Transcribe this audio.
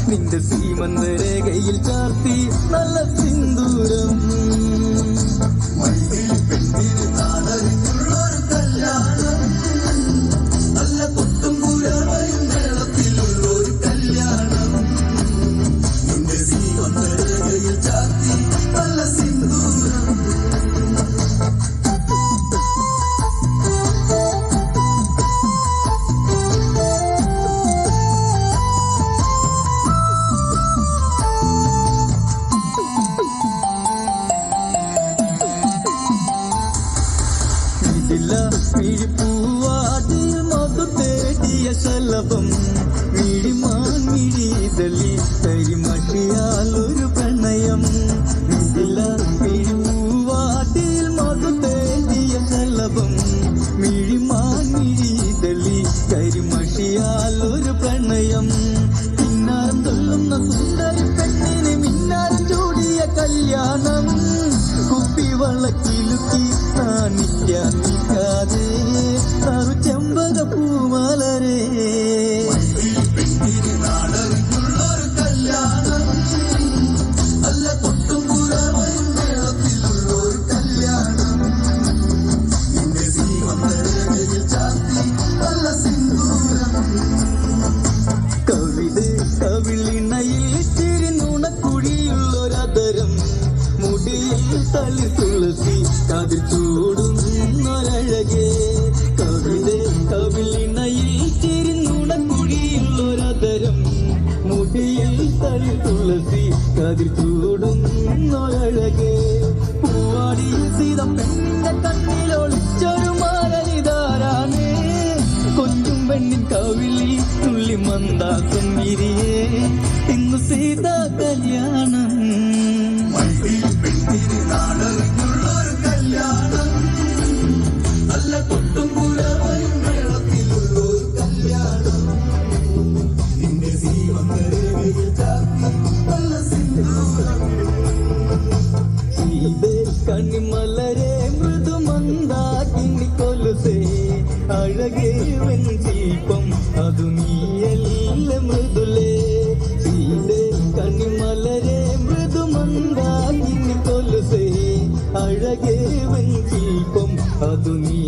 നിന്റെ സീമന്തരേഖയിൽ ചാർത്തി നല്ല സിന്ദൂരം. മിഴിപ്പൂവാടിൽ മധു തേടിയ ശലഭം മിഴിമാൻ മിഴിതലി കരിമഷിയാൽ ഒരു പ്രണയം. മിഴിപ്പൂവാടിൽ മധു തേടിയ ശലഭം മിഴിമാൻ മിഴിതലി കരിമഷിയാൽ ഒരു പ്രണയം. പിന്നാരം തൊല്ലുന്ന സുന്ദരി പെണ്ണിന് മിന്നാരം ചൂടിയ കല്യാണം. കുപ്പിവളക്കിലുക്കി കാണിക്കാൻ നിൽക്കാതെ ചെമ്പക പൂമലരേ ുള്ളൊരതരം മുടിയിൽ തളി തുളസി അതിൽ ചൂടുന്നൊരഴകേ. കവിളിണയിൽ ചിരിനുണക്കുഴിയുള്ളൊരതരം മുടിയിൽ തളി തുളസി അതിൽ ചൂടുന്നൊരഴകേ. പൂവാടിയിൽ സീതം പെണ്ണിന്റെ കണ്ണിലൊളിച്ചൊരു മാരനിതാരാണേ. കൊഞ്ചും പെണ്ണിൻ കവിളിൽ തുള്ളി മന്ദാസം വിരിയേ. ഇന്നു സീത കല്യാണം. കണിമലരെ മൃദുമന്ദാകിനി കൊലുസേ അഴകേ വെഞ്ചീപ്പം അതു നീയല്ല മൃദുലേ. സീതേ കണിമലരെ മൃദുമന്ദാകിനി കൊലുസേ അഴകേ വെഞ്ചീപ്പം അതു നീ